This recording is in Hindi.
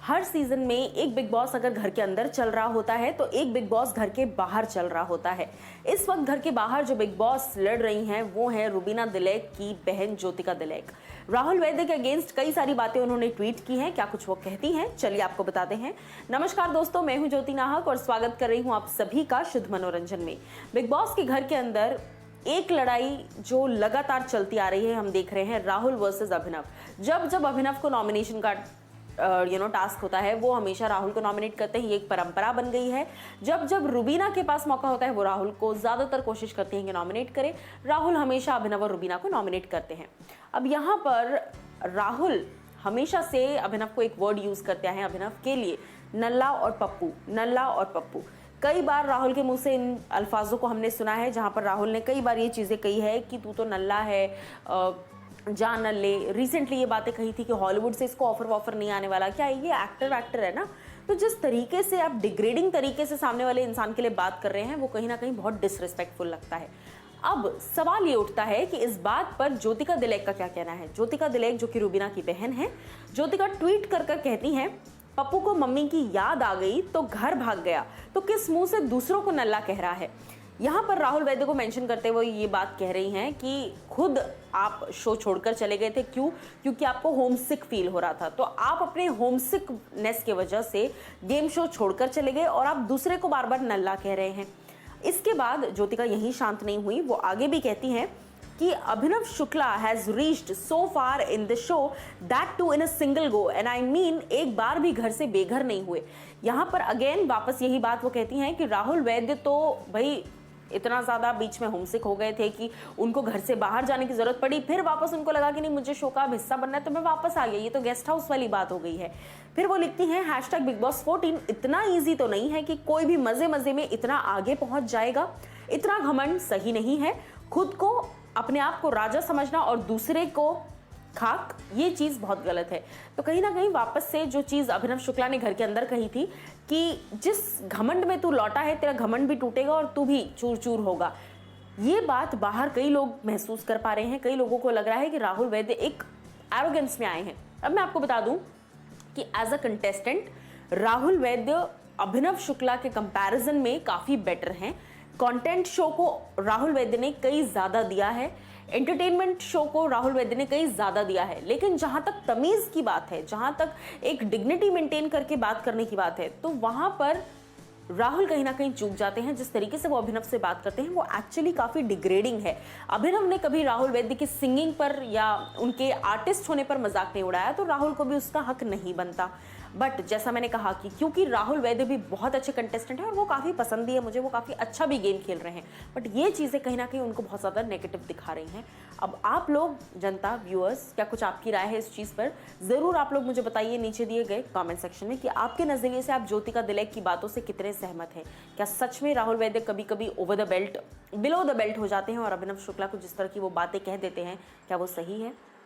हर सीजन में एक बिग बॉस अगर घर के अंदर चल रहा होता है तो एक बिग बॉस घर के बाहर चल रहा होता है। इस वक्त घर के बाहर जो बिग बॉस लड़ रही हैं वो है रुबीना दिलेक की बहन ज्योतिका दिलेक। राहुल वैद्य के अगेंस्ट कई सारी बातें उन्होंने ट्वीट की हैं। क्या कुछ वो कहती हैं, चलिए आपको बताते हैं। नमस्कार दोस्तों, मैं हूं ज्योति नाहक और स्वागत कर रही हूं आप सभी का शुद्ध मनोरंजन में। बिग बॉस के घर के अंदर एक लड़ाई जो लगातार चलती आ रही है, हम देख रहे हैं राहुल वर्सेस अभिनव। जब जब अभिनव को नॉमिनेशन का टास्क होता है वो हमेशा राहुल को नॉमिनेट करते हैं। ये एक परंपरा बन गई है। जब जब रुबीना के पास मौका होता है वो राहुल को ज्यादातर कोशिश करती हैं कि नॉमिनेट करें। राहुल हमेशा अभिनव और रुबीना को नॉमिनेट करते हैं। अब यहाँ पर राहुल हमेशा से अभिनव को एक वर्ड यूज करते हैं अभिनव के लिए, नल्ला और पप्पू। नल्ला और पप्पू कई बार राहुल के मुंह से इन अल्फाजों को हमने सुना है, जहां पर राहुल ने कई बार ये चीजें कही है कि तू तो नल्ला है, जान नल्ले। रिसेंटली ये बातें कही थी कि हॉलीवुड से इसको ऑफर नहीं आने वाला। क्या ये एक्टर है ना? तो जिस तरीके से आप डिग्रेडिंग तरीके से सामने वाले इंसान के लिए बात कर रहे हैं वो कहीं ना कहीं बहुत डिसरिस्पेक्टफुल लगता है। अब सवाल ये उठता है कि इस बात पर ज्योतिका दिलेक का क्या कहना है। ज्योतिका दिलेक जो कि रुबीना की बहन है, ज्योतिका ट्वीट कर कहती हैं, पप्पू को मम्मी की याद आ गई तो घर भाग गया, तो किस मुंह से दूसरों को नल्ला कह रहा है। यहाँ पर राहुल वैद्य को मेंशन करते हुए ये बात कह रही हैं कि खुद आप शो छोड़कर चले गए थे, क्यों? क्योंकि आपको होमसिक फील हो रहा था। तो आप अपने होमसिकनेस की वजह से गेम शो छोड़कर चले गए और आप दूसरे को बार बार नल्ला कह रहे हैं। इसके बाद ज्योतिका यही शांत नहीं हुई, वो आगे भी कहती हैं कि Abhinav Shukla has reached so far in the show that too in a single go, and I mean एक बार भी घर से बेघर नहीं हुए। यहाँ पर अगेन वापस यही बात वो कहती हैं कि राहुल वैद्य तो भाई इतना ज्यादा बीच में होमसिक हो गए थे कि उनको घर से बाहर जाने की जरूरत पड़ी, फिर वापस उनको लगा कि नहीं मुझे शो का हिस्सा बनना है तो मैं वापस आ गई। ये तो गेस्ट हाउस वाली बात हो गई है। फिर वो लिखती हैं #BigBoss14 इतना ईजी तो नहीं है कि कोई भी मजे मजे में इतना आगे पहुंच जाएगा। इतना घमंड सही नहीं है। खुद को अपने आप को राजा समझना और दूसरे को खाक, ये चीज बहुत गलत है। तो कहीं ना कहीं वापस से जो चीज अभिनव शुक्ला ने घर के अंदर कही थी कि जिस घमंड में तू लौटा है तेरा घमंड भी टूटेगा और तू भी चूर चूर होगा, ये बात बाहर कई लोग महसूस कर पा रहे हैं। कई लोगों को लग रहा है कि राहुल वैद्य एक एरोगेंस में आए हैं। अब मैं आपको बता दूं कि as a contestant Rahul Vaidya Abhinav Shukla के कंपैरिजन में काफी बेटर हैं। कंटेंट शो को राहुल वैद्य ने कई ज्यादा दिया है, एंटरटेनमेंट शो को राहुल वैद्य ने कई ज्यादा दिया है। लेकिन जहां तक तमीज की बात है, जहां तक एक डिग्निटी मेंटेन करके बात करने की बात है, तो वहां पर राहुल कहीं ना कहीं चूक जाते हैं। जिस तरीके से वो अभिनव से बात करते हैं वो एक्चुअली काफी डिग्रेडिंग है। अभिनव ने कभी राहुल वैद्य की सिंगिंग पर या उनके आर्टिस्ट होने पर मजाक नहीं उड़ाया, तो राहुल को भी उसका हक नहीं बनता। बट जैसा मैंने कहा कि क्योंकि राहुल वैद्य भी बहुत अच्छे कंटेस्टेंट हैं और वो काफ़ी पसंद भी है मुझे, वो काफ़ी अच्छा भी गेम खेल रहे हैं, बट ये चीज़ें कहीं ना कहीं उनको बहुत ज़्यादा नेगेटिव दिखा रही हैं। अब आप लोग, जनता, व्यूअर्स, क्या कुछ आपकी राय है इस चीज़ पर? ज़रूर आप लोग मुझे बताइए नीचे दिए गए कमेंट सेक्शन में कि आपके नज़रिए से आप ज्योतिका दिलेक की बातों से कितने सहमत हैं। क्या सच में राहुल वैद्य कभी कभी over the belt, below the belt हो जाते हैं और अभिनव शुक्ला को जिस तरह की वो बातें कह देते हैं, क्या वो सही है?